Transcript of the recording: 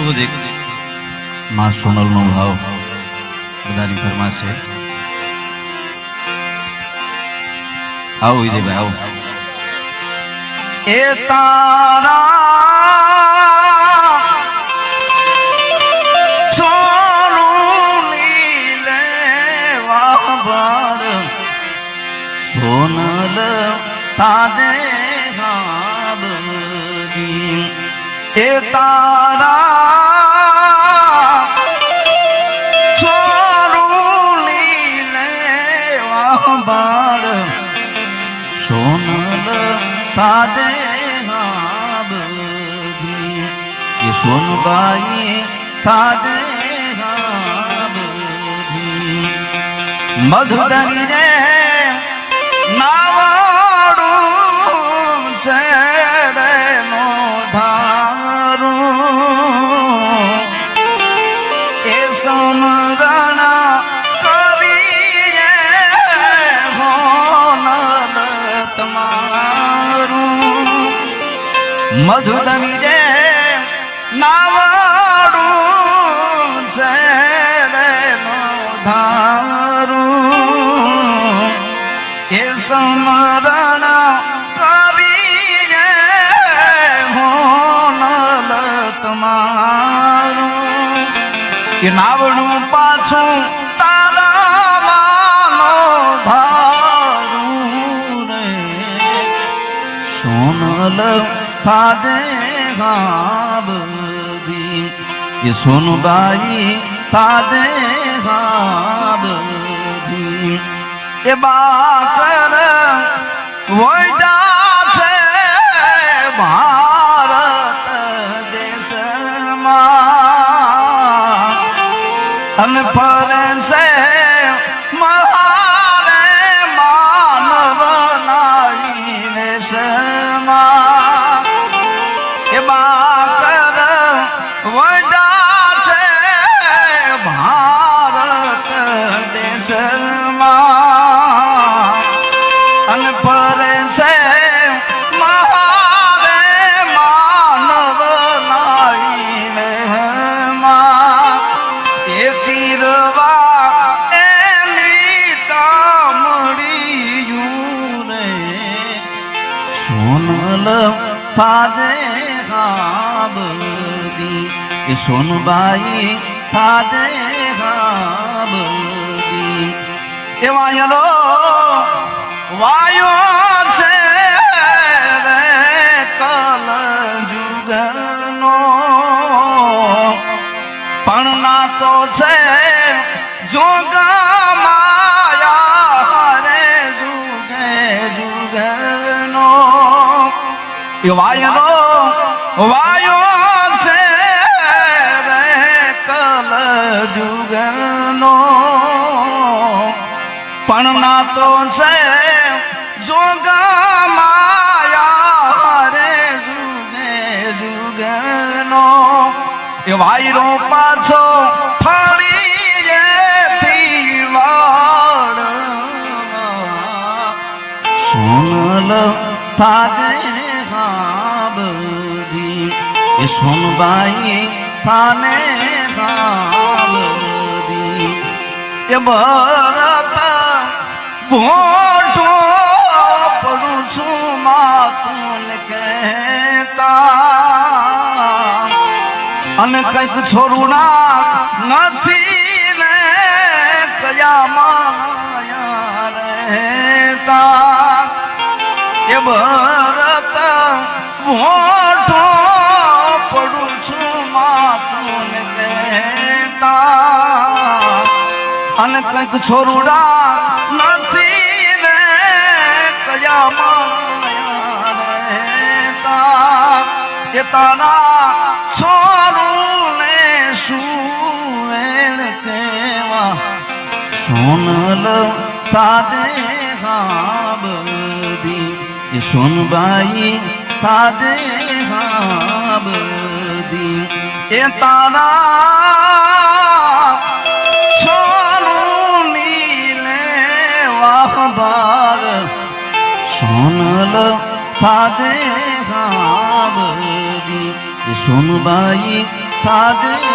એવો જ એક માં સોનલનો ભાવ બધાની ફરમાશ છે. આવો વિજયભાઈ આવો. એ તારા સોનું લીલે વાબર સોનલ તાજે ગાબરી એ તારા સોનું લીલે વાબર સોનલ તાજે ગાબરી એ સોનબાઈ તાજે ગાબરી મધુદરી રે નાવાડું છે રે નો ધારું એ સમરણ કરીએ હોનલ તમારું મધુદરી રે નાવાડું છે રે નો ધારું એ સમરણ કરીએ હોનલ તમારું એ નાવડું પાછું તારા માનો ધારું રે સોનલ તાજે ગાબરી એ સોનબાઈ તાજે ગાબરી એ બાકર વૈદા છે ભારત દેશમાં અને ફરે છે મહારે માનવ નારી વેશમાં એ બાકર વૈદા છે ભારત દેશમાં અને ફરે છે મહારે માનવ નારી વેશમાં એ ચીરવા એની તામડીયું રે સોનલ તાજે ગાબરી એ સોનબાઈ તાજે ગાબરી એ વાયલો વાયો છે રે કલ જુગનો પણ ના તો છે જોગા માયા રે જુગે જુગનો એ વાયલો વાયો છે રે કલ જુગનો પણ ના તો છે જોગા માયા રે જુગે જુગનો એ વાયરો પાછો ફળી જેથી વાળમાં સોનલ તાજે ગાબરી એ સોનબાઈ થાને ગાબરી એ ભરત ભોટો પડું છું માતું કહેતા અને કંઈક છોરું ના નથી ને કયા માયા રહેતા એ ભરત ભોટો પડું છું માતું કહેતા અને કંઈક છોરુડા નથી ને કયા માયા રહેતા એ તારા છોરું ને શું એણ કેવા સોનલ તાજે ગાબરી એ સોનબાઈ તાજે ગાબરી એ તારા સોનું નીલે વાહબાર સોનલ તાજે ગાબરી એ સોનબાઈ થાજે